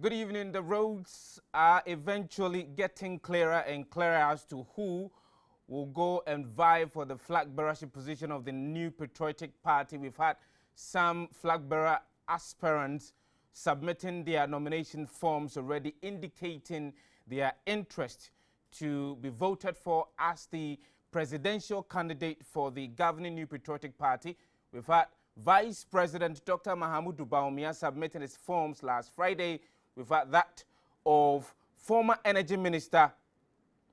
Good evening. The roads are eventually getting clearer and clearer as to who will go and vie for the flag bearership position of the new patriotic party. We've had some flag bearer aspirants submitting their nomination forms already, indicating their interest to be voted for as the presidential candidate for the governing new patriotic party. We've had Vice President Dr. Mahamudu Bawumia submitting his forms last Friday. We've had that of former Energy Minister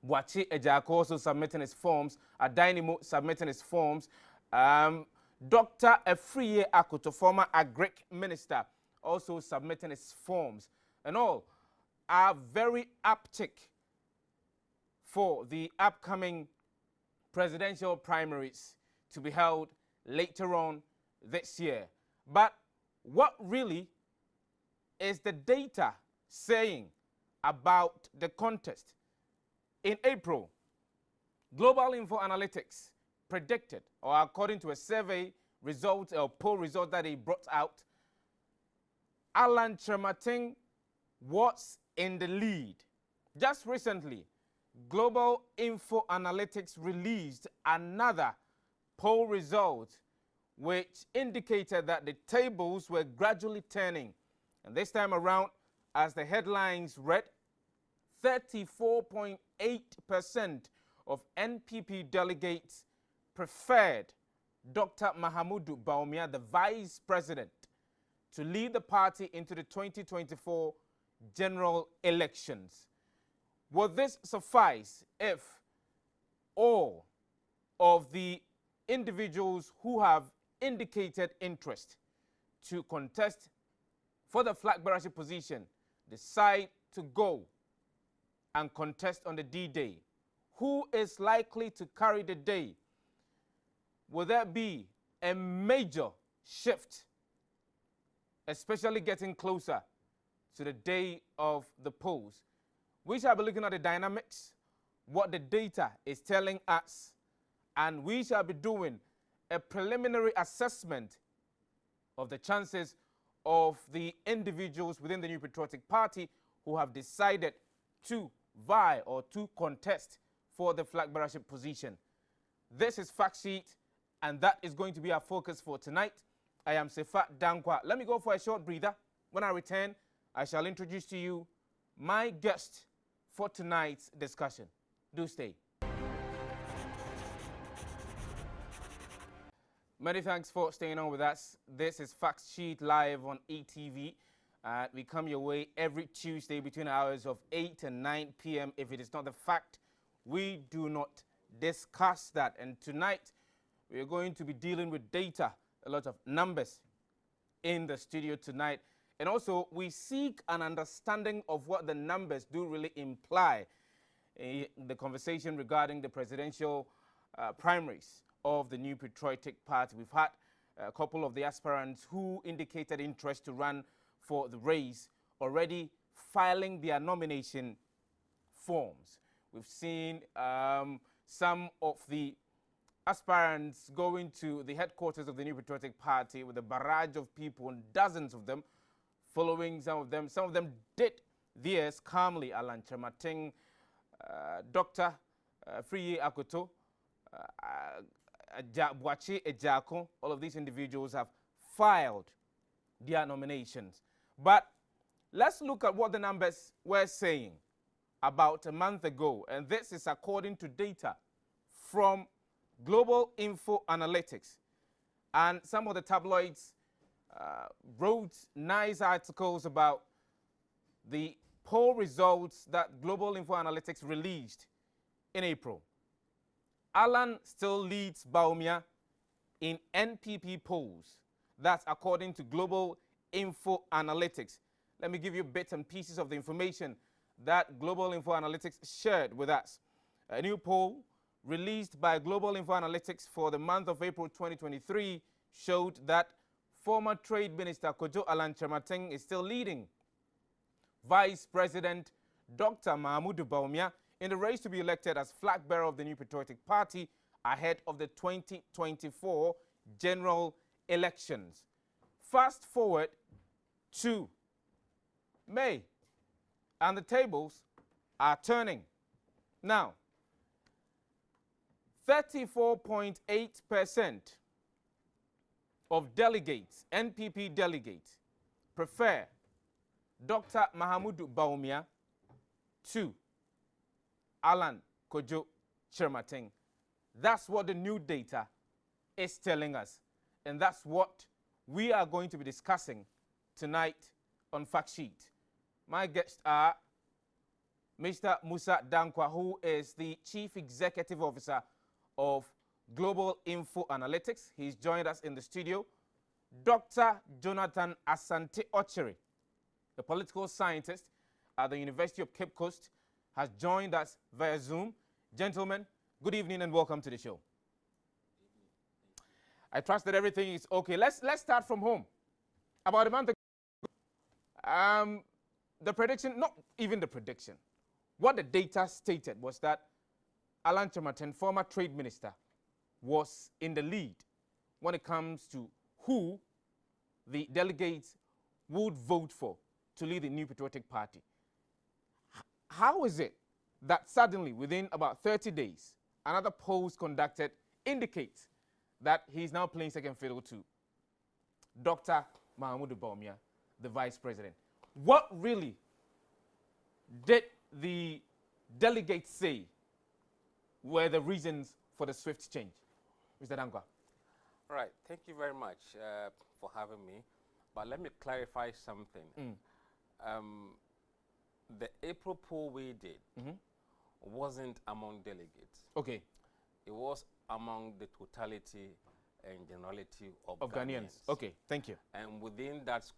Wachi Ejako also submitting his forms, Adainimo submitting his forms, Dr. Efriye Akoto, former Agric Minister, also submitting his forms. And all are very uptick for the upcoming presidential primaries to be held later on this year. But what really is the data saying about the contest? In April, Global Info Analytics predicted, or according to a survey result or poll result that they brought out, Alan Chermating was in the lead. Just recently, Global Info Analytics released another poll result which indicated that the tables were gradually turning. And this time around, as the headlines read, 34.8% of NPP delegates preferred Dr. Mahamudu Bawumia, the vice president, to lead the party into the 2024 general elections. Would this suffice if all of the individuals who have indicated interest to contest for the flag bearership position decide to go and contest on the D-Day? Who is likely to carry the day? Will there be a major shift, especially getting closer to the day of the polls? We shall be looking at the dynamics, what the data is telling us, and we shall be doing a preliminary assessment of the chances of the individuals within the New Patriotic Party who have decided to vie or to contest for the flag bearership position. This is Fact Sheet, and that is going to be our focus for tonight. I am Sefat Dankwa. Let me go for a short breather. When I return, I shall introduce to you my guest for tonight's discussion. Do stay. Many thanks for staying on with us. This is Fact Sheet live on ETV. We come your way every Tuesday between the hours of 8 and 9 p.m. If it is not the fact, we do not discuss that. And tonight, we are going to be dealing with data, a lot of numbers in the studio tonight. And also, we seek an understanding of what the numbers do really imply in the conversation regarding the presidential primaries of the new patriotic party. We've had a couple of the aspirants who indicated interest to run for the race already filing their nomination forms. We've seen some of the aspirants going to the headquarters of the new patriotic party with a barrage of people, and dozens of them following some of them. Some of them did theirs calmly. Alan Chermating, Dr. Efriye Akoto, Wachi Ejako, all of these individuals have filed their nominations. But let's look at what the numbers were saying about a month ago. And this is according to data from Global Info Analytics. And some of the tabloids wrote nice articles about the poll results that Global Info Analytics released in April. Alan still leads Bawumia in NPP polls. That's according to Global Info Analytics. Let me give you bits and pieces of the information that Global Info Analytics shared with us. A new poll released by Global Info Analytics for the month of April 2023 showed that former Trade Minister Kojo Alan Chermating is still leading Vice President Dr. Mahamudu Bawumia in the race to be elected as flag bearer of the new patriotic party ahead of the 2024 general elections. Fast forward to May And the tables are turning. Now, 34.8% of delegates, NPP delegates, prefer Dr. Mahamudu Bawumia to Alan Kojo Chirmateng. That's what the new data is telling us. And that's what we are going to be discussing tonight on Fact Sheet. My guests are Mr. Musa Dankwa, who is the Chief Executive Officer of Global Info Analytics. He's joined us in the studio. Dr. Jonathan Asante Ochiri, a political scientist at the University of Cape Coast, has joined us via Zoom. Gentlemen, good evening and welcome to the show. I trust that everything is okay. Let's start from home. About a month ago, the prediction, not even the prediction, what the data stated was that Alan Chirmateng, former trade minister, was in the lead when it comes to who the delegates would vote for to lead the New Patriotic Party. How is it that suddenly, within about 30 days, another poll conducted indicates that he's now playing second fiddle to Dr. Mahamudu Bawumia, the vice president? What really did the delegates say were the reasons for the swift change? Mr. Dankwa. All right, thank you very much for having me. But let me clarify something. The April poll we did wasn't among delegates. Okay. It was among the totality and generality of Ghanaians. Okay, thank you. And within that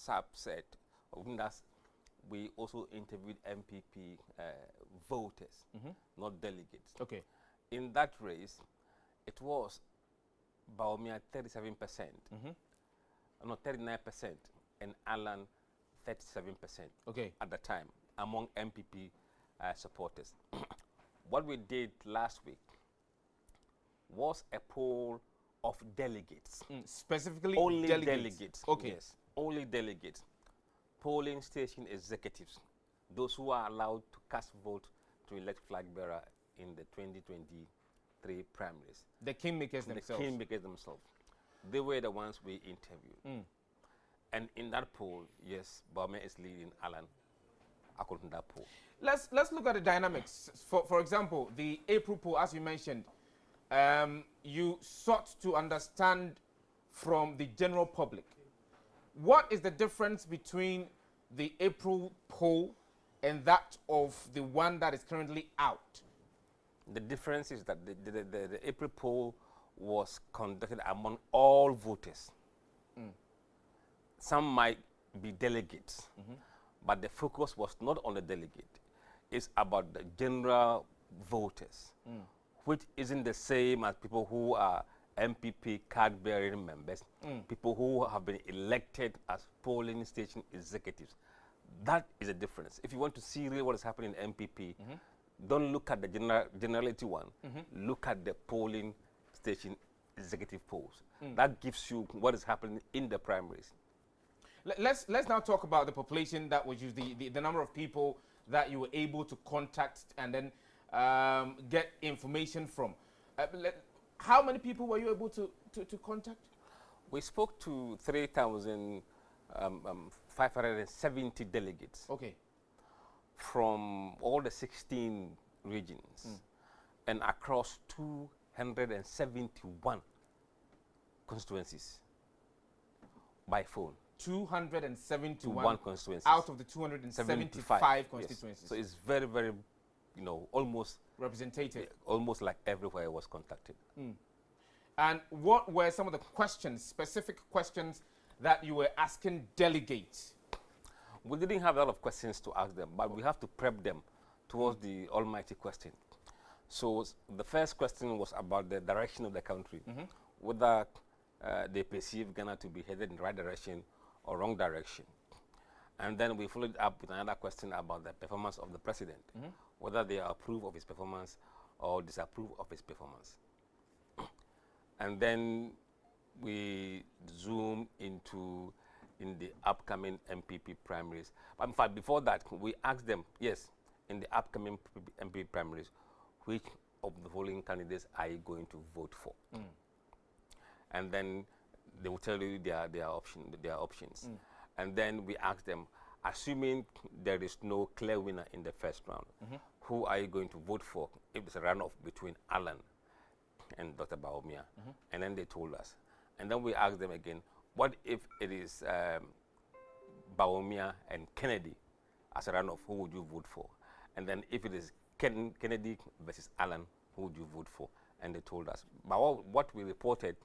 subset, within that, we also interviewed NPP voters, not delegates. Okay. In that race, it was Bawumia 37%, no, 39%, and Alan 37%. Okay. At the time, among NPP supporters. What we did last week was a poll of delegates. Specifically only delegates. Okay. Yes, only delegates. Polling station executives, those who are allowed to cast vote to elect flag bearer in the 2023 primaries. The kingmakers themselves. The kingmakers themselves. They were the ones we interviewed. And in that poll, yes, Bawumia is leading Alan according to that poll. Let's look at the dynamics. For example, the April poll, as you mentioned, you sought to understand from the general public. What is the difference between the April poll and that of the one that is currently out? The difference is that the April poll was conducted among all voters. Some might be delegates, but the focus was not on the delegate. It's about the general voters, which isn't the same as people who are NPP card-bearing members, people who have been elected as polling station executives. That is a difference. If you want to see really what is happening in NPP, don't look at the generality one. Look at the polling station executive polls. That gives you what is happening in the primaries. Let's now talk about the population that was used, the number of people that you were able to contact and then get information from. How many people were you able to contact? We spoke to 3,570 delegates. Okay. From all the 16 regions and across 271 constituencies by phone. 271 constituencies out of the 275 constituencies. Yes. So it's very, very, almost representative. Almost like everywhere I was contacted. And what were some of the questions, specific questions that you were asking delegates? We didn't have a lot of questions to ask them, but we have to prep them towards the almighty question. So the first question was about the direction of the country, whether they perceive Ghana to be headed in the right direction or wrong direction. And then we followed up with another question about the performance of the president, whether they approve of his performance or disapprove of his performance. And then we zoom into in the upcoming NPP primaries. But in fact, before that, we asked them, yes, in the upcoming NPP primaries, which of the following candidates are you going to vote for? And then they will tell you their options. And then we ask them, assuming there is no clear winner in the first round, who are you going to vote for if it's a runoff between Alan and Dr. Bawumia? And then they told us. And then we asked them again, what if it is Bawumia and Kennedy as a runoff, who would you vote for? And then if it is Kennedy versus Alan, who would you vote for? And they told us. But what we reported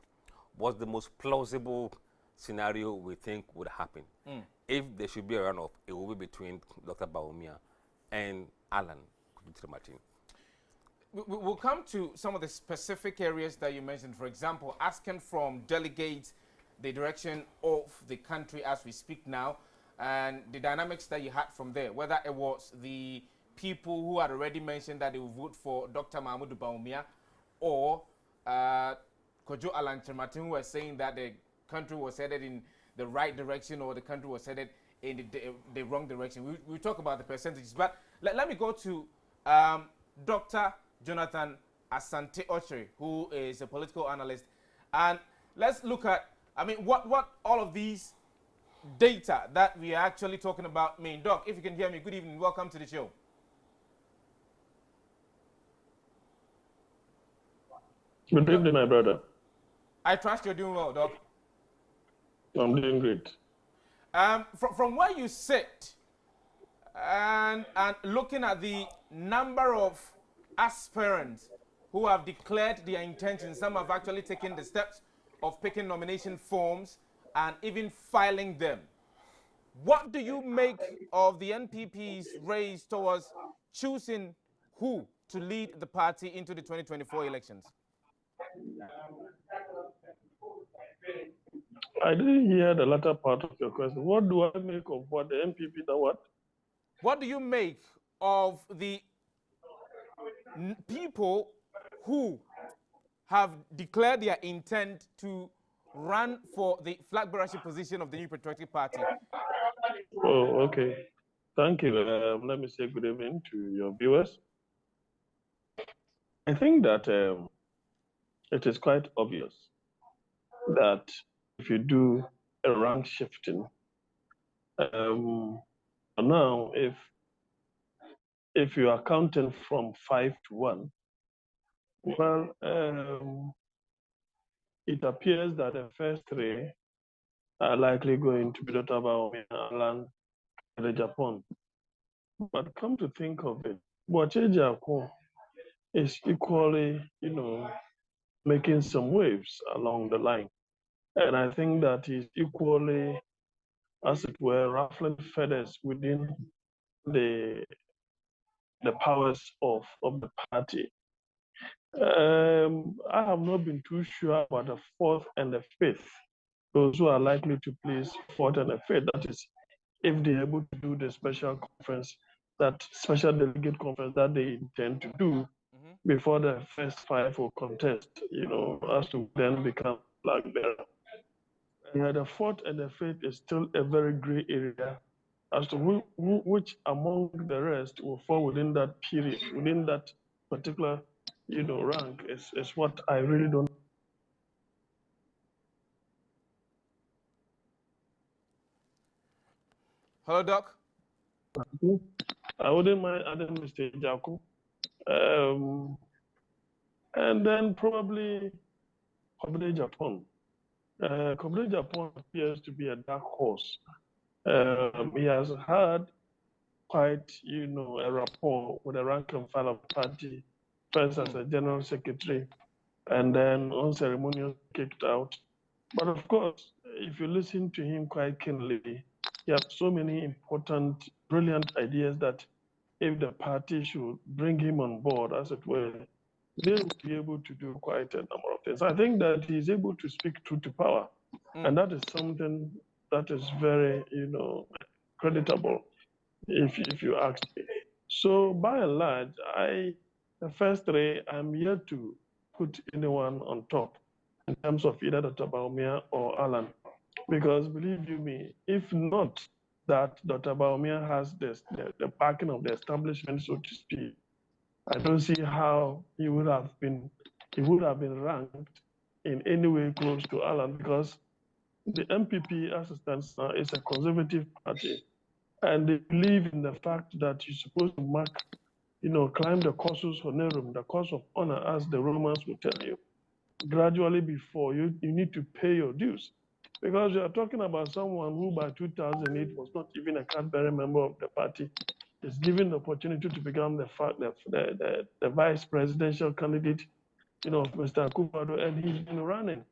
was the most plausible scenario we think would happen. If there should be a runoff, it will be between Dr. Bawumia and Alan Martin. We'll come to some of the specific areas that you mentioned. For example, asking from delegates the direction of the country as we speak now, and the dynamics that you had from there, whether it was the people who had already mentioned that they would vote for Dr. Mahmoud Bawumia, or Kojo Alan Martin, who were saying that the country was headed in the right direction or the country was headed in the wrong direction. We'll talk about the percentages, but let me go to Dr. Jonathan Asante Ochiri, who is a political analyst. And let's look at, I mean, what all of these data that we are actually talking about mean. Doc, if you can hear me, good evening. Welcome to the show. Good evening, my brother. I trust you're doing well, Doc. I'm doing great. From where you sit and looking at the number of aspirants who have declared their intentions, some have actually taken the steps of picking nomination forms and even filing them. What do you make of the NPP's race towards choosing who to lead the party into the 2024 elections? I didn't hear the latter part of your question. What do I make of what the NPP that what? What do you make of the people who have declared their intent to run for the flag bearership position of the new patriotic party? Oh, okay. Thank you. Let me say good evening to your viewers. I think that it is quite obvious that if you do a rank shifting, now if you are counting from 5 to 1, well, it appears that the first 3 are likely going to be Dr. Bawumia, Alan, and Japan. But come to think of it, Boache is equally, making some waves along the line. And I think that he's equally, as it were, ruffling feathers within the powers of the party. I have not been too sure about the 4th and the 5th. Those who are likely to place 4th and the 5th, that is, if they're able to do the special conference, that special delegate conference that they intend to do before the first 5 will contest, as to then become flag bearer. And the 4th and the 5th is still a very gray area as to which among the rest will fall within that period, within that particular, rank is what I really don't. Hello, Doc. I wouldn't mind adding Mr. Jaku. And then probably Kobede Japan. Kobede Japan appears to be a dark horse. He has had quite, a rapport with the rank and file of the party, first as a general secretary, and then unceremoniously kicked out. But of course, if you listen to him quite keenly, he has so many important, brilliant ideas that if the party should bring him on board, as it were, they will be able to do quite a number of things. I think that he's able to speak truth to power, and that is something that is very, creditable, if you ask me. So by and large, the first 3, I'm yet to put anyone on top in terms of either Dr. Bawumia or Alan. Because believe you me, if not that Dr. Baumia has the backing of the establishment, so to speak, I don't see how he would have been ranked in any way close to Alan, because the MPP, as it stands now, is a conservative party, and they believe in the fact that you're supposed to climb the cursus honorum, the course of honor, as the Romans would tell you, gradually before you need to pay your dues. Because you are talking about someone who by 2008 was not even a card-bearing member of the party, is given the opportunity to become the vice presidential candidate, of Mr. Akufo-Addo, and he's been running,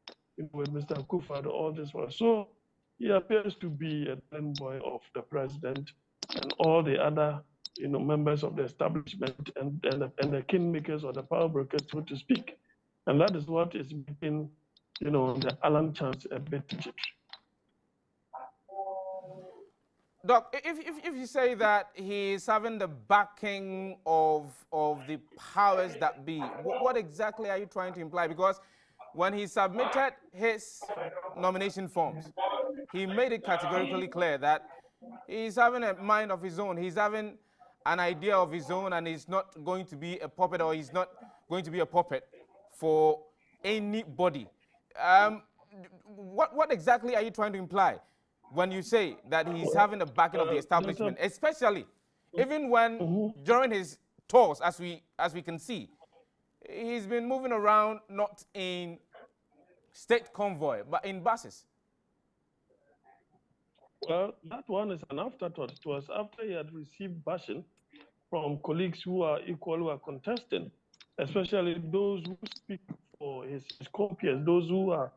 with Mr. Akufo-Addo all this while. So he appears to be a boy of the president and all the other, members of the establishment and the kingmakers or the power brokers, so to speak. And that is what is making, the Alan chance a bit jittery. Doc, if you say that he's having the backing of the powers that be, what exactly are you trying to imply? Because when he submitted his nomination forms, he made it categorically clear that he's having a mind of his own. He's having an idea of his own, and he's not going to be a puppet, or he's not going to be a puppet for anybody. What exactly are you trying to imply when you say that he's having the backing of the establishment, especially even when during his tours, as we can see, he's been moving around not in state convoy but in buses? Well, that one is an afterthought. It was after he had received bashing from colleagues who are contesting, especially those who speak for his compeers, those who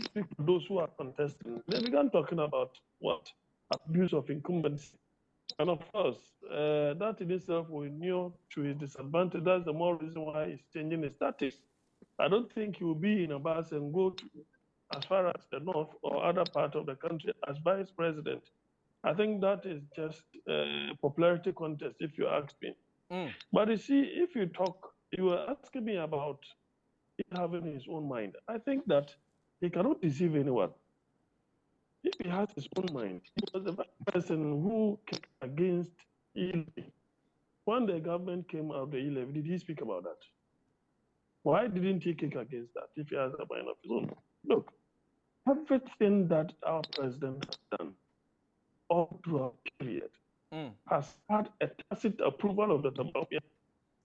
speak for those who are contesting. They began talking about what? Abuse of incumbency. And of course, that in itself will inure to his disadvantage. That's the more reason why he's changing his status. I don't think he will be in a bus and go to as far as the north or other part of the country as vice president. I think that is just a popularity contest, if you ask me. But you see, if you were asking me about him having his own mind. I think that he cannot deceive anyone. If he has his own mind, he was the person who came against e-levy. When the government came out of the e-levy, did he speak about that? Why didn't he kick against that if he has a mind of his own? Look, everything that our president has done all throughout the period has had a tacit approval of the Tabapia.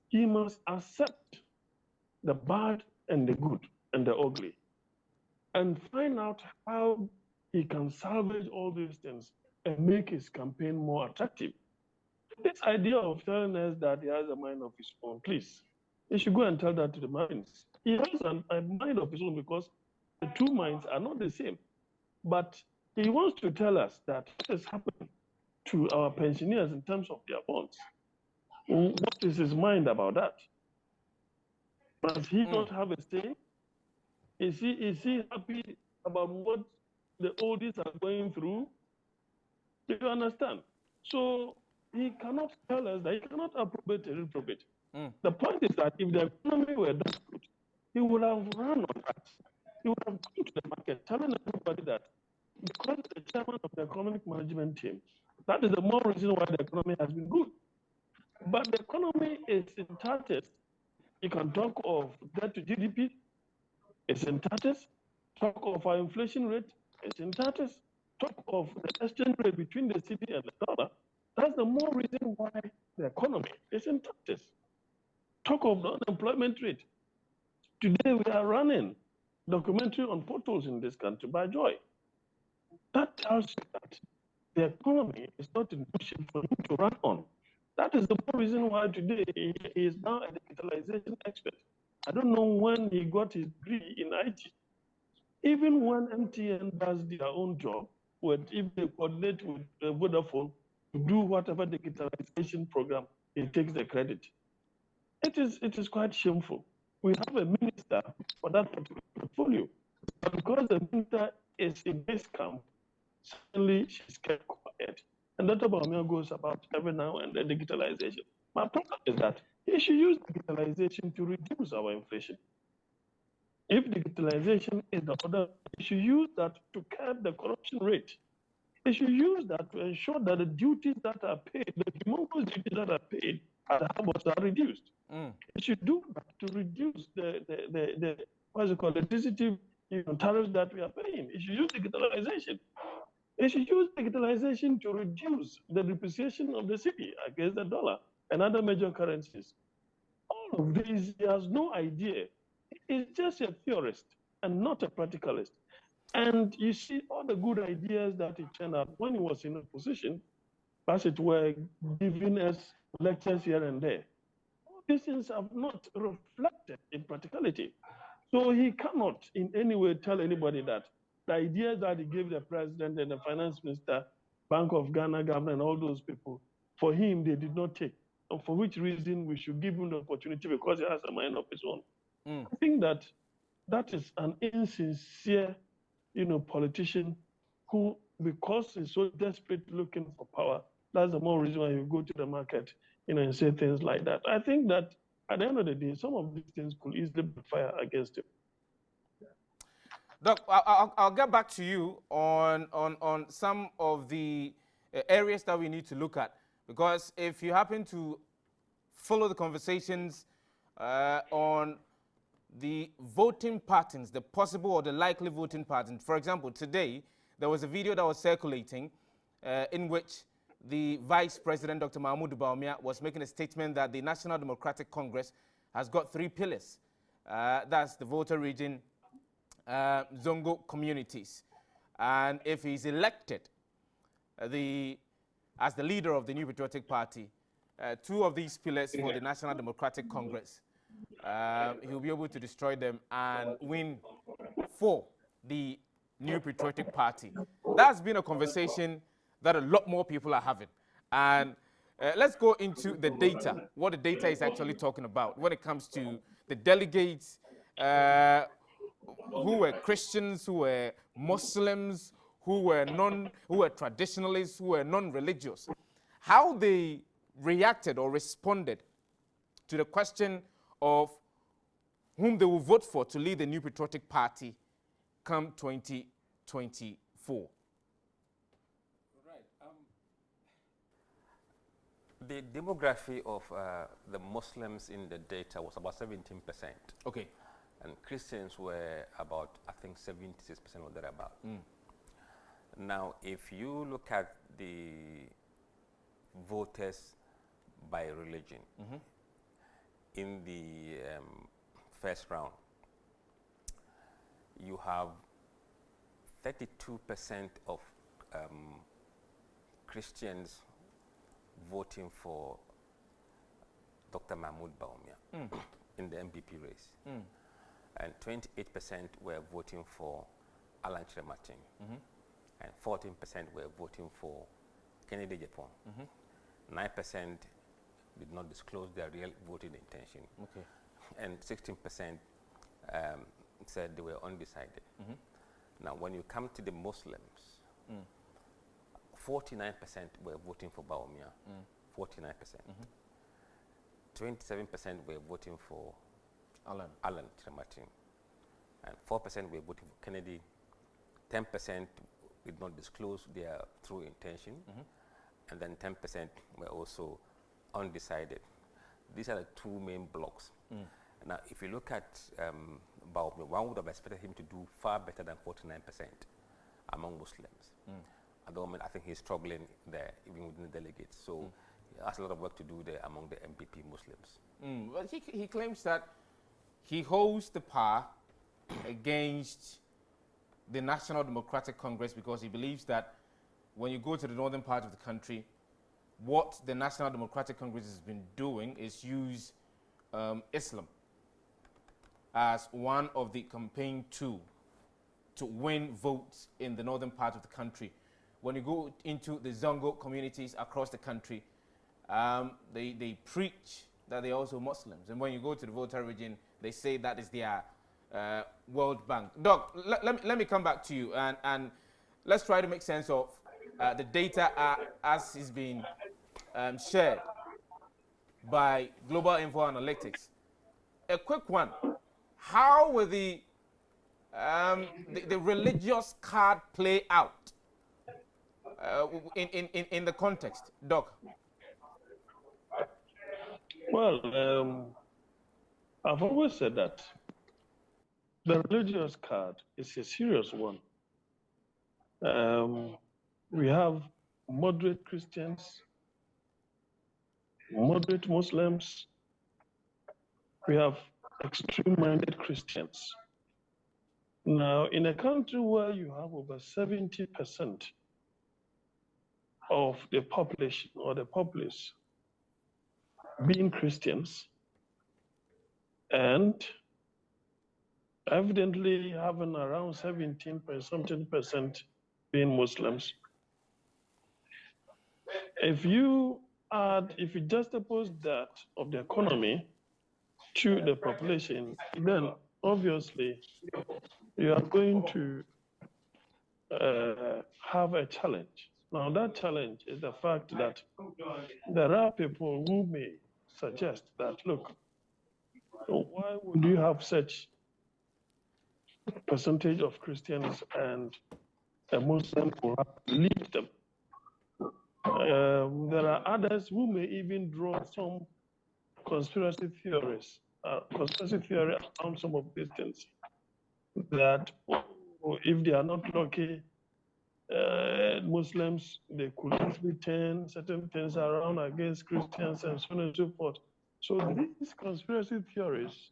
He must accept the bad and the good and the ugly and find out how he can salvage all these things and make his campaign more attractive. This idea of telling us that he has a mind of his own, please, he should go and tell that to the minds. He has a mind of his own because the two minds are not the same. But he wants to tell us that what is happening to our pensioners in terms of their bonds. What is his mind about that? Does he not have a say? Is he happy about what the oldies are going through? Do you understand? So he cannot tell us that he cannot approbate or reprobate. The point is that if the economy were that good, he would have run on that. He would have gone to the market telling everybody that because the chairman of the economic management team, that is the more reason why the economy has been good. But the economy is in tatters. You can talk of debt to GDP, it's in tatters. Talk of our inflation rate, it's in tatters. Talk of the exchange rate between the cedi and the dollar. That's the more reason why the economy is in tatters. Talk of the unemployment rate. Today we are running documentary on potholes in this country by Joy. That tells you that the economy is not in good shape for him to run on. That is the more reason why today he is now a digitalization expert. I don't know when he got his degree in IT. Even when MTN does their own job, if they coordinate with Vodafone to do whatever digitalization program, he takes the credit. It is quite shameful. We have a minister for that portfolio, but because the minister is in this camp, suddenly she's kept quiet. And Dr. Baumia goes about every now and then digitalization. My problem is that he should use digitalization to reduce our inflation. If digitalization is the order, they should use that to curb the corruption rate. They should use that to ensure that the duties that are paid, the humongous duties that are paid at the harbors are reduced. They should do that to reduce the what's it called, the sensitive tariffs that we are paying. It should use digitalization. They should use digitalization to reduce the depreciation of the city against the dollar and other major currencies. All of these, he has no idea. He's just a theorist and not a practicalist. And you see all the good ideas that he turned out when he was in opposition, as it were, giving us lectures here and there. All these things have not reflected in practicality. So he cannot in any way tell anybody that the ideas that he gave the president and the finance minister, Bank of Ghana government, and all those people, for him, they did not take. And for which reason we should give him the opportunity because he has a mind of his own. I think that that is an insincere, politician who, because he's so desperate looking for power, that's the more reason why you go to the market, and say things like that. I think that at the end of the day, some of these things could easily backfire against him. Doc, I'll get back to you on some of the areas that we need to look at, because if you happen to follow the conversations on the voting patterns, the possible or the likely voting patterns. For example, today, there was a video that was circulating in which the Vice President, Dr. Mahmoud Bawumia, was making a statement that the National Democratic Congress has got 3 pillars. That's the voter region, Zongo communities. And if he's elected as the leader of the New Patriotic Party, 2 of these pillars for the National Democratic Congress, he'll be able to destroy them and win for the New Patriotic Party. That's been a conversation that a lot more people are having. And let's go into the data, what the data is actually talking about when it comes to the delegates who were Christians, who were Muslims, who were traditionalists, who were non-religious, how they reacted or responded to the question of whom they will vote for to lead the New Patriotic Party come 2024. Right. The demography of the Muslims in the data was about 17%. Okay. And Christians were about, I think, 76% or thereabout. Now, if you look at the voters by religion, in the first round, you have 32% of Christians voting for Dr. Mahmoud Bawumia in the NPP race. And 28% were voting for Alan Chirematin. And 14% were voting for Kennedy Japan. 9% did not disclose their real voting intention. Okay. And 16% said they were undecided. Now, when you come to the Muslims, 49% were voting for Bawumia, 49%. 27% were voting for Alan Chirematin, and 4% were voting for Kennedy. 10% did not disclose their true intention, and then 10% were also undecided. These are the 2 main blocks. Now, if you look at Bawumia, one would have expected him to do far better than 49% among Muslims. At the moment, I think he's struggling there, even within the delegates. So he has a lot of work to do there among the NPP Muslims. Well, he claims that he holds the power against the National Democratic Congress because he believes that when you go to the northern part of the country, what the National Democratic Congress has been doing is use Islam as one of the campaign tools to win votes in the northern part of the country. When you go into the Zongo communities across the country, they preach that they're also Muslims. And when you go to the voter region, they say that is their World Bank. Doc, let me come back to you and let's try to make sense of the data as is being shared by Global Info Analytics. A quick one. How were the the religious card play out in the context, Doc? Well, I've always said that the religious card is a serious one. We have moderate Christians, moderate Muslims, we have extreme-minded Christians. Now, in a country where you have over 70% of the population or the populace being Christians, and evidently having around 17% being Muslims, if you juxtapose that of the economy to the population, then obviously you are going to have a challenge. Now, that challenge is the fact that there are people who may suggest that, look, why would you have such percentage of Christians and a Muslim who have to lead them? There are others who may even draw some conspiracy theories around some of these things, that if they are not lucky, Muslims, they could easily turn certain things around against Christians and so on and so forth. So these conspiracy theories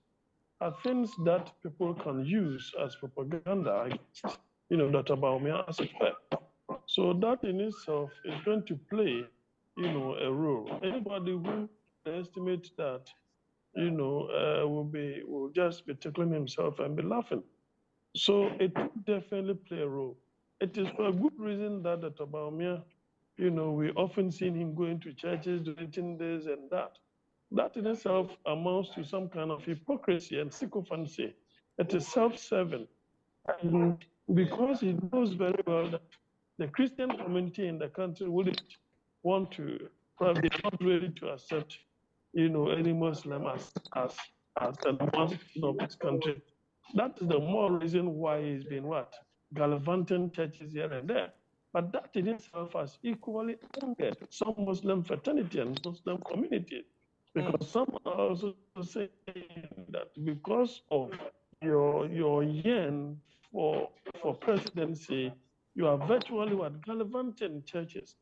are things that people can use as propaganda against, Dr. Baumia as a fact. So that in itself is going to play, a role. Anybody who estimates that, will just be tickling himself and be laughing. So it will definitely play a role. It is for a good reason that Dr. Baumia, we often seen him going to churches, donating this and that. That in itself amounts to some kind of hypocrisy and sycophancy. It is self-serving. And because he knows very well that the Christian community in the country wouldn't want to, probably not ready to accept, any Muslim as the one of this country. That is the more reason why he's been gallivanting churches here and there. But that in itself has equally angered some Muslim fraternity and Muslim community, because some are also saying that because of your yearn for presidency, you are virtually gallivanting churches.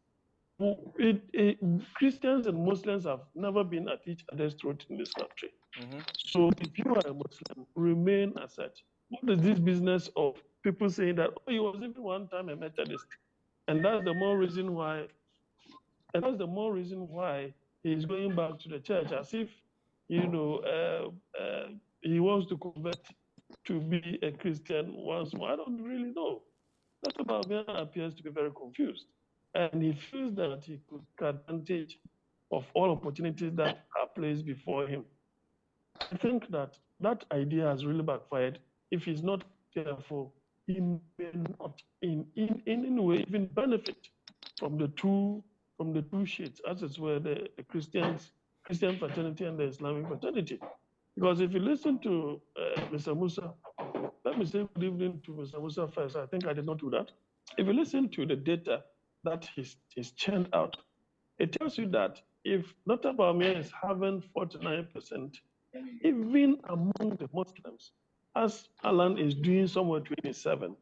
Christians and Muslims have never been at each other's throat in this country. So if you are a Muslim, remain as such. What is this business of people saying that, oh, he was even one time a Methodist? And that's the more reason why, he's going back to the church, as if, he wants to convert to be a Christian once more. I don't really know. Dr. Baumia appears to be very confused. And he feels that he could take advantage of all opportunities that are placed before him. I think that idea has really backfired. If he's not careful, he may not in any way even benefit from the two sheets, as it were, the Christian fraternity and the Islamic fraternity. Because if you listen to Mr. Musa, let me say good evening to Mr. Musa first. I think I did not do that. If you listen to the data that he's churned out, it tells you that if Dr. Baumia is having 49%, even among the Muslims, as Alan is doing somewhere 27,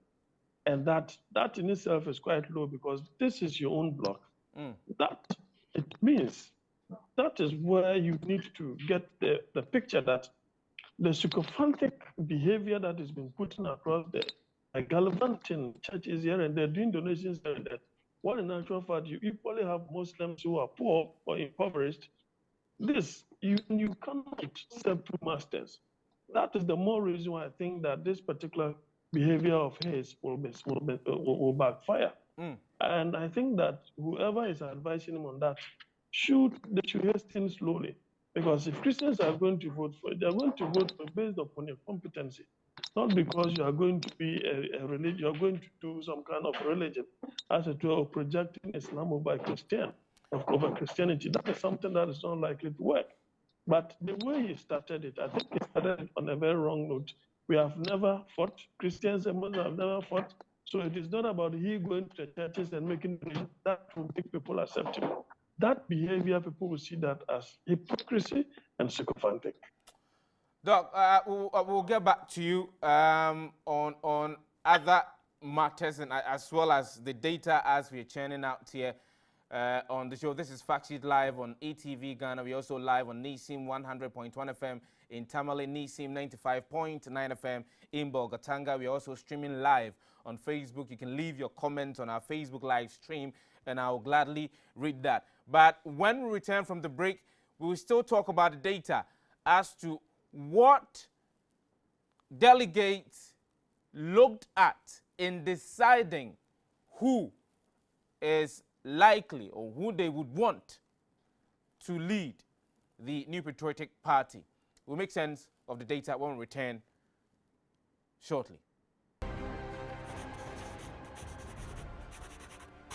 and that in itself is quite low, because this is your own block. That it means that is where you need to get the picture that the sycophantic behavior that has been put across the gallivanting churches here and there, doing donations here and there. What in actual fact, you equally have Muslims who are poor or impoverished. This, you cannot serve two masters. That is the more reason why I think that this particular behavior of his will backfire. And I think that whoever is advising him on that, they should hasten slowly. Because if Christians are going to vote for it, they're going to vote for based upon your competency, not because you are going to be a religion, you're going to do some kind of religion as it were, projecting Islam over Christianity. That is something that is not likely to work. But the way he started it, I think he started it on a very wrong note. We have never fought. Christians and Muslims have never fought. So it is not about he going to the churches and making decisions that will make people accept him. That behavior, people will see that as hypocrisy and sycophantic. Doc, we'll get back to you on other matters and as well as the data as we're churning out here on the show. This is Fact Sheet live on ETV Ghana. We're also live on Nisim 100.1 FM in Tamale, Nisim 95.9 FM in Bolgatanga. We're also streaming live on Facebook. You can leave your comments on our Facebook live stream and I'll gladly read that. But when we return from the break, we will still talk about the data as to what delegates looked at in deciding who is likely or who they would want to lead the New Patriotic Party. We'll make sense of the data when we return shortly.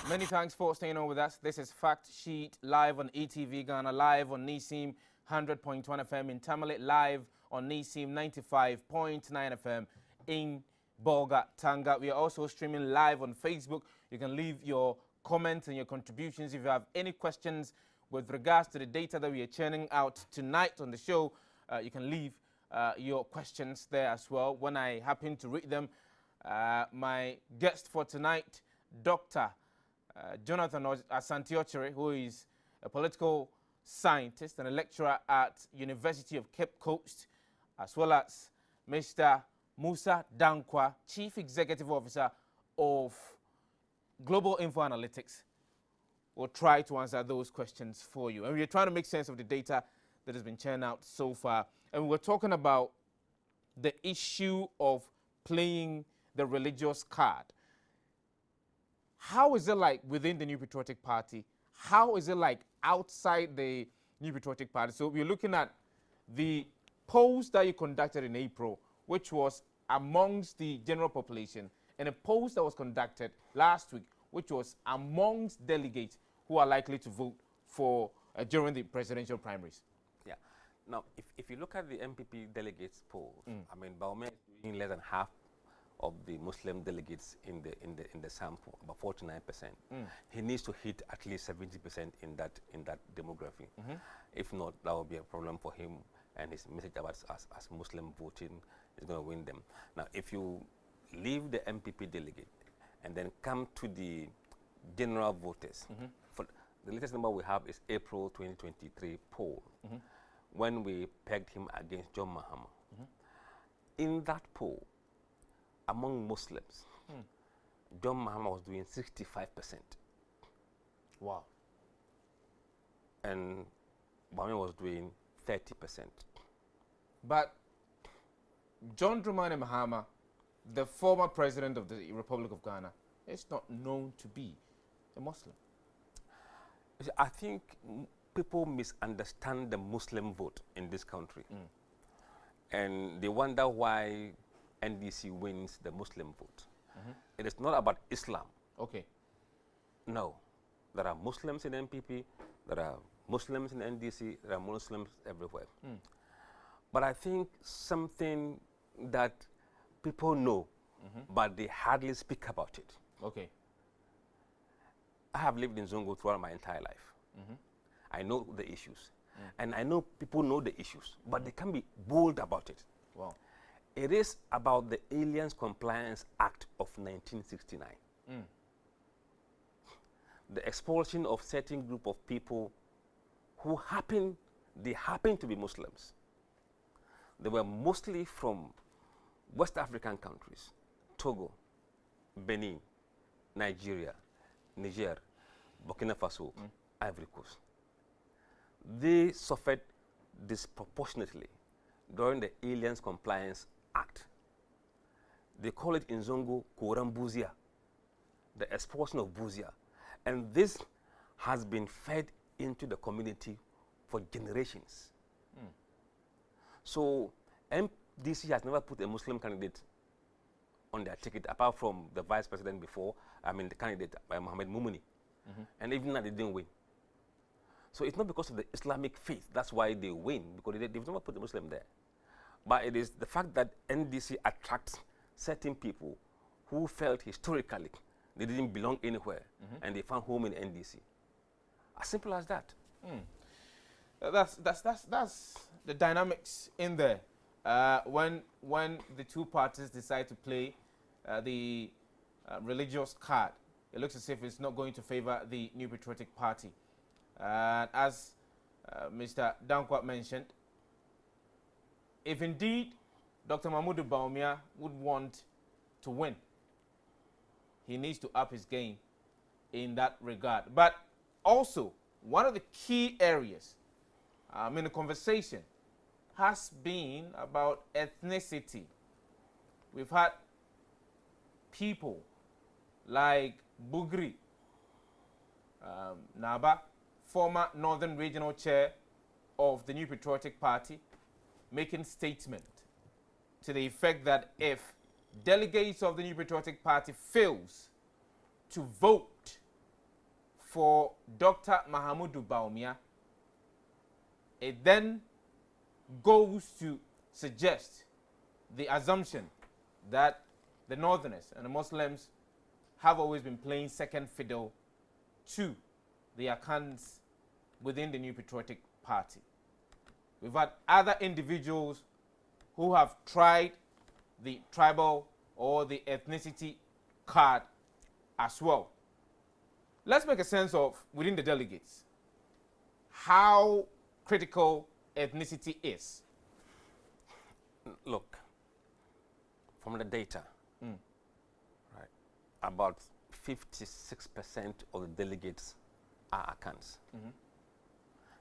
Many thanks for staying on with us. This is Fact Sheet live on ETV Ghana, live on Nisim 100.1 FM in Tamale, live on Nisim 95.9 FM in Bolgatanga. We are also streaming live on Facebook. You can leave your comments and your contributions. If you have any questions with regards to the data that we are churning out tonight on the show, you can leave your questions there as well. When I happen to read them, my guest for tonight, Dr. Jonathan Asante-Okyere, who is a political scientist and a lecturer at University of Cape Coast, as well as Mr. Musa Dankwa, Chief Executive Officer of Global Info Analytics, will try to answer those questions for you. And we're trying to make sense of the data that has been churned out so far. And we're talking about the issue of playing the religious card. How is it like within the New Patriotic Party? How is it like outside the New Patriotic Party? So we're looking at the polls that you conducted in April, which was amongst the general population, and a poll that was conducted last week, which was amongst delegates who are likely to vote for during the presidential primaries. Yeah. Now, if you look at the NPP delegates poll, I mean, Baume is doing less than half of the Muslim delegates in the sample, about 49%. He needs to hit at least 70% in that demography. If not, that will be a problem for him, and his message about as Muslim voting is going to win them. Now, if you leave the NPP delegate and then come to the general voters, for the latest number we have is April 2023 poll, when we pegged him against John Mahama. In that poll, among Muslims, John Mahama was doing 65%. Wow. And Baume was doing 30%. But John Dramani Mahama, the former president of the Republic of Ghana, is not known to be a Muslim. I think people misunderstand the Muslim vote in this country. And they wonder why NDC wins the Muslim vote. It is not about Islam. Okay. No. There are Muslims in NPP, there are Muslims in NDC, there are Muslims everywhere. But I think something that people know, but they hardly speak about it. Okay. I have lived in Zongo throughout my entire life. I know the issues. And I know people know the issues, but they can't be bold about it. Wow. It is about the Aliens Compliance Act of 1969. The expulsion of certain group of people who happen to be Muslims. They were mostly from West African countries, Togo, Benin, Nigeria, Niger, Burkina Faso, Ivory Coast. They suffered disproportionately during the Aliens Compliance Act. They call it in Zongo Korambuzia, the expulsion of Buzia. And this has been fed into the community for generations. So MDC has never put a Muslim candidate on their ticket, apart from the vice president before, the candidate by Mohammed Mumuni. And even that they didn't win. So it's not because of the Islamic faith, that's why they win, because they've never put a Muslim there. but it is the fact that NDC attracts certain people who felt historically they didn't belong anywhere, and they found home in NDC. As simple as that. That's the dynamics in there. When the two parties decide to play the religious card, it looks as if it's not going to favor the New Patriotic Party. As Mr. Dankwat mentioned, if indeed Dr. Mahmoud Bawumia would want to win, he needs to up his game in that regard. But also, one of the key areas in the conversation has been about ethnicity. We've had people like Bugri Naba, former Northern Regional Chair of the New Patriotic Party, making statement to the effect that if delegates of the New Patriotic Party fails to vote for Dr. Mahamudu Bawumia, it then goes to suggest the assumption that the Northerners and the Muslims have always been playing second fiddle to the Akans within the New Patriotic Party. We've had other individuals who have tried the tribal or the ethnicity card as well. Let's make a sense of, within the delegates, how critical ethnicity is. Look, from the data, right, about 56% of the delegates are Akans.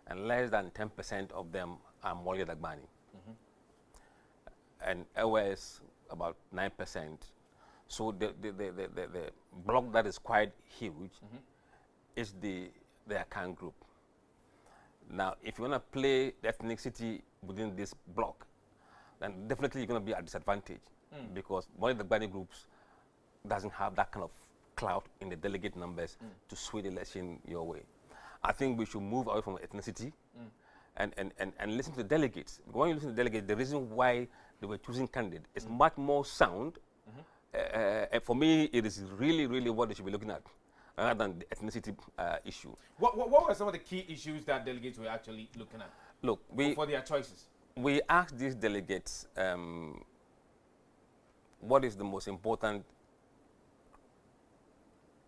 And less than 10% of them are Molia Dagbani. And LS about 9%. So the block that is quite huge is the Akan group. Now, if you want to play the ethnicity within this block, then definitely you're going to be at disadvantage because Molia Dagbani groups doesn't have that kind of clout in the delegate numbers to sway the election your way. I think we should move away from ethnicity and listen to the delegates. When you listen to the delegates, the reason why they were choosing candidates is much more sound. And for me, it is really, really what they should be looking at, rather than the ethnicity issue. What were some of the key issues that delegates were actually looking at? Look, for their choices? We asked these delegates what is the most important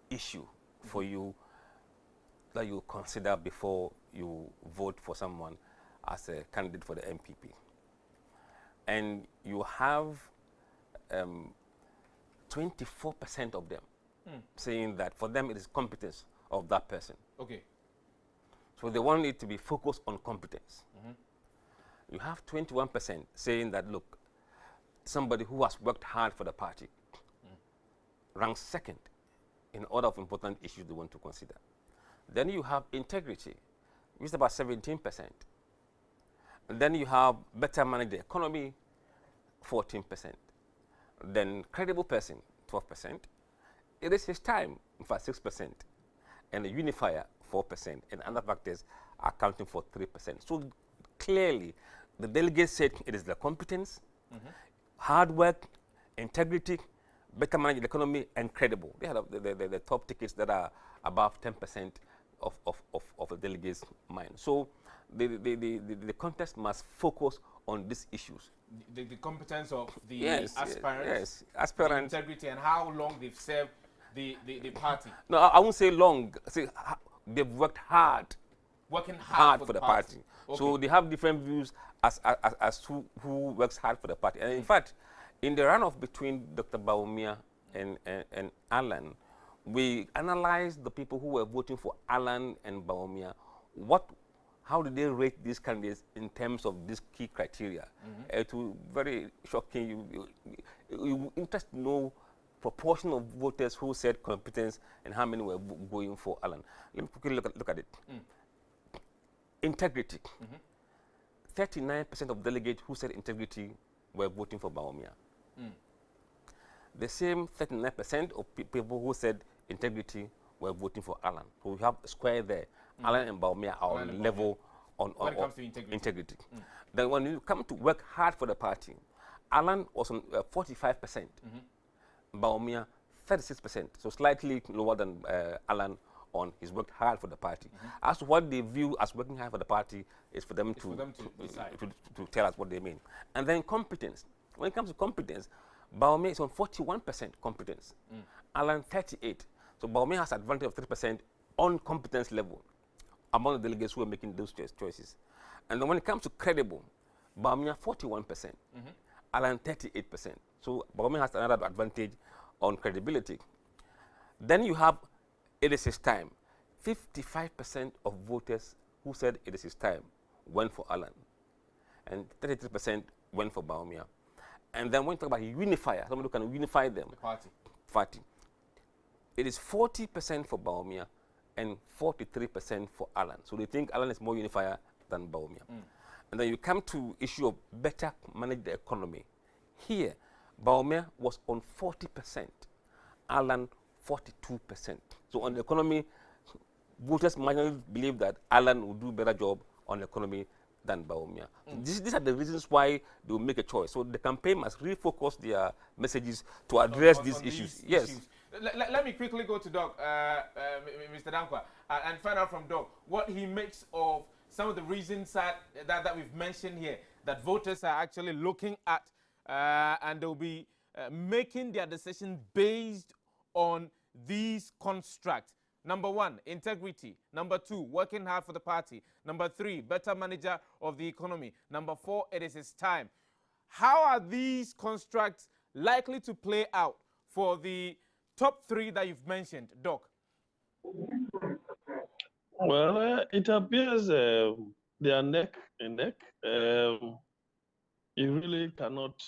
issue for you that you consider before you vote for someone as a candidate for the NPP. And you have 24% of them saying that for them it is competence of that person. Okay. So they want it to be focused on competence. You have 21% saying that, look, somebody who has worked hard for the party ranks second in order of important issues they want to consider. Then you have integrity, which is about 17%. And then you have better manage the economy, 14%. Then credible person, 12%. It is his time, in fact, 6%. And a unifier, 4%. And other factors are accounting for 3%. So clearly, the delegates said it is the competence, hard work, integrity, better manage the economy, and credible. They have the top tickets that are above 10% of the delegates' mind. So the contest must focus on these issues. The competence of the aspirants, aspirants, the integrity, and how long they've served the party. No, I won't say long. Say they've worked hard. Working hard for the party. Okay. So they have different views as to who works hard for the party. And in fact, in the runoff between Dr. Bawumia and Alan, we analyzed the people who were voting for Alan and Bawumia. How did they rate these candidates in terms of these key criteria? It was very shocking. You interested to know proportion of voters who said competence and how many were going for Alan. Let me quickly look at it. Integrity. 39% of delegates who said integrity were voting for Bawumia. The same 39% of people who said integrity were voting for Alan. So we have a square there. Alan and Bawumia are on level when it comes to integrity. Then when you come to work hard for the party, Alan was on 45%, Baumia 36%, so slightly lower than Alan on his worked hard for the party. As to what they view as working hard for the party is for them to tell us what they mean. And then competence. When it comes to competence, Baumia is on 41% competence, Alan 38%. So Baumia has advantage of 3% on competence level among the delegates who are making those choices. And then when it comes to credible, Baumia 41%, Alan 38%. So Baumia has another advantage on credibility. Then you have it is his time. 55% of voters who said it is his time went for Alan, and 33% went for Baumia. And then when you talk about unifier, somebody who can unify them, The party, it is 40% for Baumia and 43% for Alan. So they think Alan is more unifier than Baumia. And then you come to issue of better manage the economy. Here, Baumia was on 40%, Alan 42%. So on the economy, voters marginally believe that Alan will do a better job on the economy than Baumia. These are the reasons why they will make a choice. So the campaign must refocus their messages to address these issues. Yes. Let me quickly go to Doc, Mr. Dankwa, and find out from Doc what he makes of some of the reasons that we've mentioned here, that voters are actually looking at, and they'll be making their decision based on these constructs. Number one, integrity. Number two, working hard for the party. Number three, better manager of the economy. Number four, it is his time. How are these constructs likely to play out for the top three that you've mentioned, Doc? Well, it appears they are neck and neck. You really cannot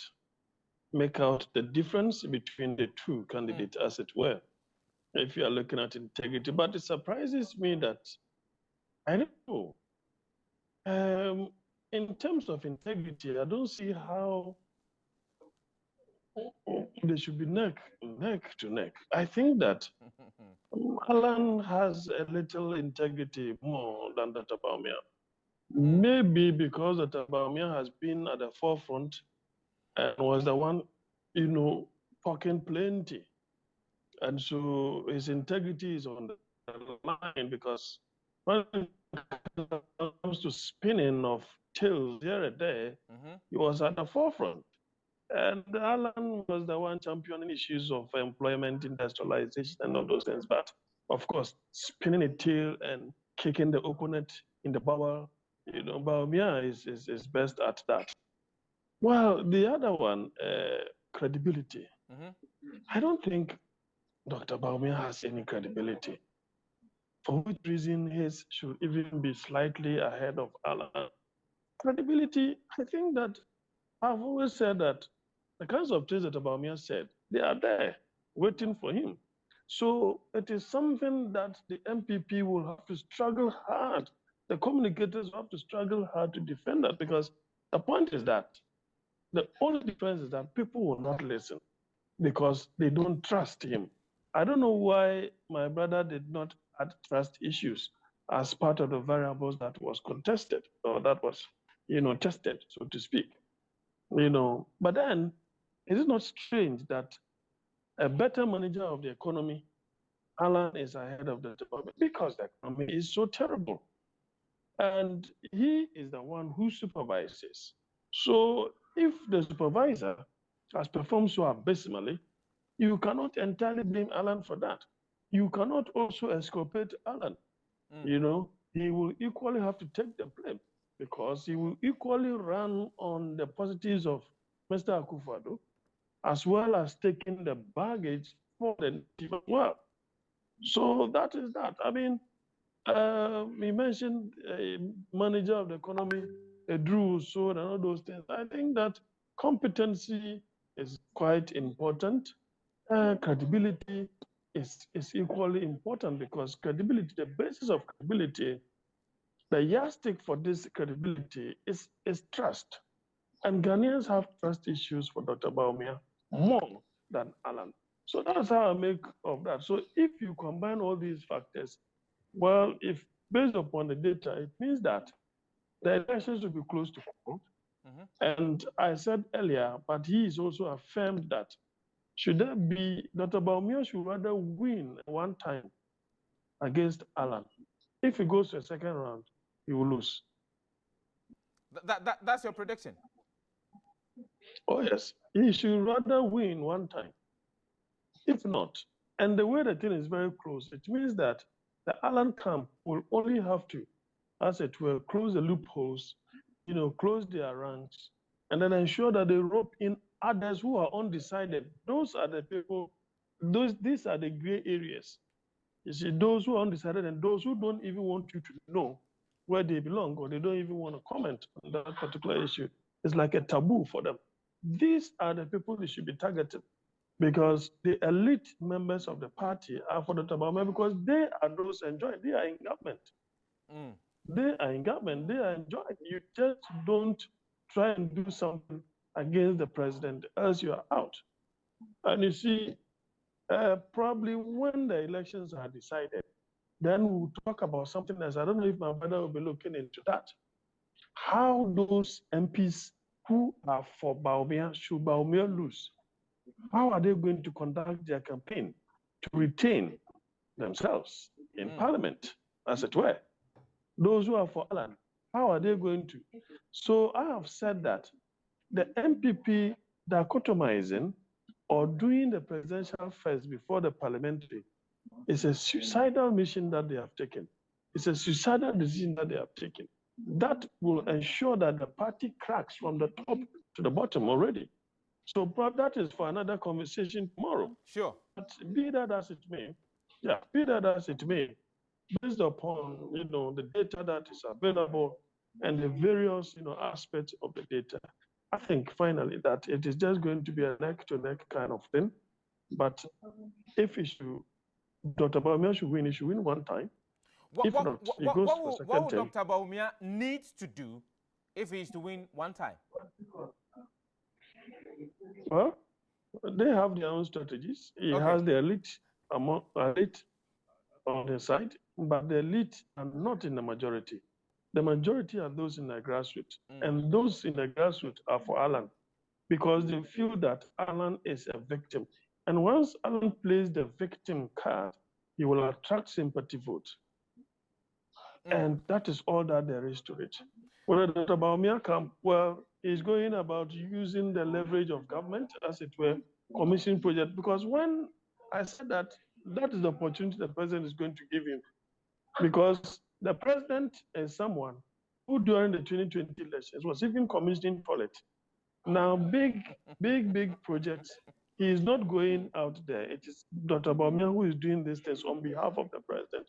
make out the difference between the two candidates, as it were, if you are looking at integrity. But it surprises me that, I don't know, in terms of integrity, I don't see how they should be neck to neck. I think that Alan has a little integrity more than Dr. Baumia. Maybe because Dr. Baumia has been at the forefront and was the one, talking plenty. And so his integrity is on the line, because when it comes to spinning of tails here and there, he was at the forefront. And Alan was the one championing issues of employment, industrialization, and all those things. But of course, spinning a tail and kicking the opponent in the bubble, Baumia is best at that. Well, the other one, credibility. I don't think Dr. Baumia has any credibility, for which reason his should even be slightly ahead of Alan. Credibility, I think that I've always said that the kinds of things that Baumia said, they are there waiting for him. So it is something that the NPP will have to struggle hard. The communicators have to struggle hard to defend that, because the point is that the only difference is that people will not listen because they don't trust him. I don't know why my brother did not add trust issues as part of the variables that was contested, or that was, tested, so to speak. But then, is it not strange that a better manager of the economy, Alan, is ahead of the department? Because the economy is so terrible. And he is the one who supervises. So if the supervisor has performed so abysmally, you cannot entirely blame Alan for that. You cannot also exculpate Alan. He will equally have to take the blame, because he will equally run on the positives of Mr. Akufo-Addo, as well as taking the baggage for the team as well. So that is that. I mean, he mentioned a manager of the economy, a Drew so and all those things. I think that competency is quite important. Credibility is equally important, because credibility, the basis of credibility, the yardstick for this credibility is trust. And Ghanaians have trust issues for Dr. Baumia more than Alan. So that's how I make of that. So if you combine all these factors, well, if based upon the data, it means that the elections will be close to call. And I said earlier, but he is also affirmed that should there be, Dr. Baumia should rather win one time against Alan. If he goes to a second round, he will lose. That's your prediction? Oh, yes. He should rather win one time. If not, and the way the thing is very close, it means that the Alan camp will only have to, as it were, close the loopholes, close their ranks, and then ensure that they rope in others who are undecided. Those are the people, these are the gray areas. You see, those who are undecided and those who don't even want you to know where they belong, or they don't even want to comment on that particular issue. It's like a taboo for them. These are the people who should be targeted, because the elite members of the party are for the Tabama, because they are those enjoying. They are in government. They are in government. They are enjoying. You just don't try and do something against the president, else you are out. And you see, probably when the elections are decided, then we'll talk about something else. I don't know if my brother will be looking into that. How those MPs who are for Baumia, should Baumia lose, how are they going to conduct their campaign to retain themselves in parliament, as it were? Those who are for Alan, how are they going to? So I have said that the MPP dichotomizing or doing the presidential first before the parliamentary is a suicidal mission that they have taken. It's a suicidal decision that they have taken. That will ensure that the party cracks from the top to the bottom already. So that is for another conversation tomorrow. Sure. But be that as it may, be that as it may, based upon the data that is available and the various aspects of the data, I think finally that it is just going to be a neck-to-neck kind of thing. But if Dr. Baumia should win, he should win one time. If not, he goes for second what term. would Dr. Baumia need to do if he is to win one time? Well, they have their own strategies. He has the elite on his side, but the elite are not in the majority. The majority are those in the grassroots, and those in the grassroots are for Alan, because they feel that Alan is a victim. And once Alan plays the victim card, he will attract sympathy votes. And that is all that there is to it. Whether Dr. Baumia camp, well, he's going about using the leverage of government, as it were, commission project. Because when I said that, that is the opportunity the president is going to give him. Because the president is someone who during the 2020 elections was even commissioning politics. Now, big projects, he is not going out there. It is Dr. Baumia who is doing these things on behalf of the president.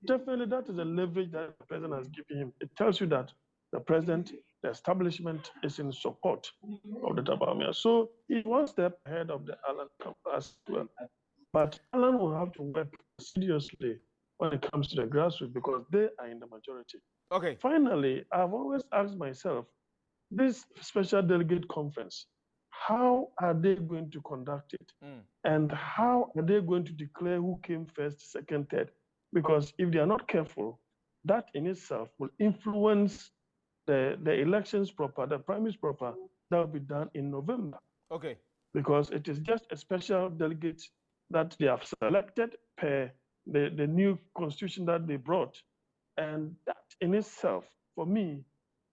Definitely, that is a leverage that the president has given him. It tells you that the president, the establishment, is in support of the Baumia. So he's one step ahead of the Alan camp as well. But Alan will have to work seriously when it comes to the grassroots, because they are in the majority. Okay. Finally, I've always asked myself, this special delegate conference, how are they going to conduct it? And how are they going to declare who came first, second, third? Because if they are not careful, that in itself will influence the elections proper, the primaries proper, that will be done in November. Okay. Because it is just a special delegate that they have selected per the new constitution that they brought. And that in itself, for me,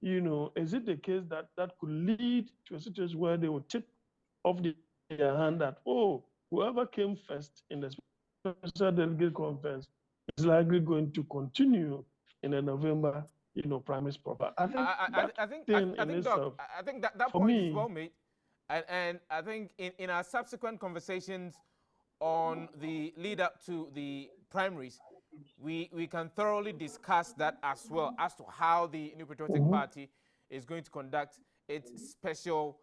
is it the case that could lead to a situation where they would tip off their hand that, whoever came first in the special delegate conference is likely going to continue in the November, primaries proper. I think that point is well made. And I think in our subsequent conversations on the lead up to the primaries, we can thoroughly discuss that as well, as to how the New Patriotic Party is going to conduct its special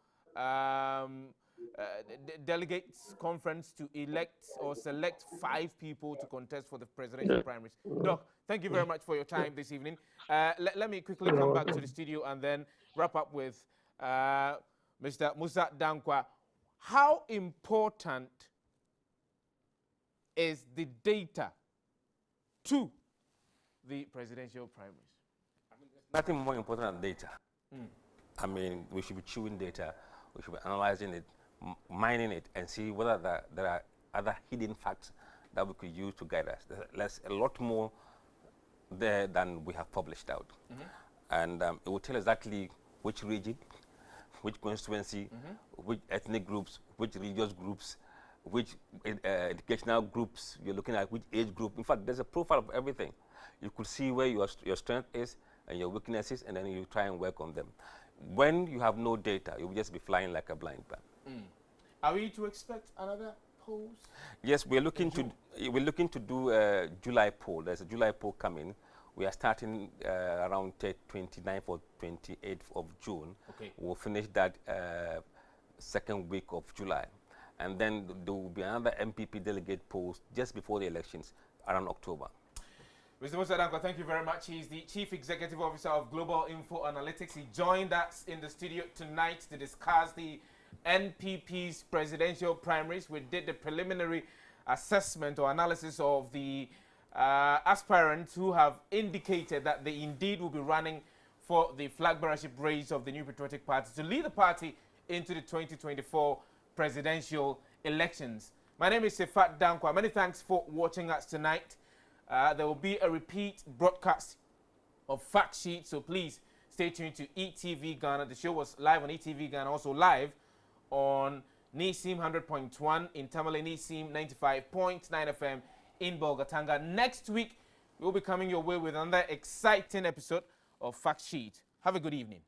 delegates conference to elect or select 5 people to contest for the presidential primaries. Doc, thank you very much for your time this evening. Let me quickly come back to the studio and then wrap up with Mr. Musa Dankwa. How important is the data to the presidential primaries? Nothing more important than data. I mean, we should be chewing data, we should be analyzing it, mining it, and see whether there are other hidden facts that we could use to guide us. There's a lot more there than we have published out. And it will tell exactly which region, which constituency, which ethnic groups, which religious groups, which educational groups you're looking at, which age group. In fact, there's a profile of everything. You could see where your strength is and your weaknesses, and then you try and work on them. When you have no data, you'll just be flying like a blind bat. Are we to expect another polls? Yes, we're looking to do a July poll. There's a July poll coming. We are starting around 29th or 28th of June. Okay. We'll finish that second week of July. And then there will be another NPP delegate poll just before the elections around October. Mr. Musa Danko, thank you very much. He's the Chief Executive Officer of Global Info Analytics. He joined us in the studio tonight to discuss the NPP's presidential primaries. We did the preliminary assessment or analysis of the aspirants who have indicated that they indeed will be running for the flag bearership race of the New Patriotic Party to lead the party into the 2024 presidential elections. My name is Sefat Dankwa. Many thanks for watching us tonight. There will be a repeat broadcast of Fact Sheet, so please stay tuned to ETV Ghana. The show was live on ETV Ghana, also live on Nisim 100.1 in Tamale, Nisim 95.9 FM in Bolgatanga. Next week, we'll be coming your way with another exciting episode of Fact Sheet. Have a good evening.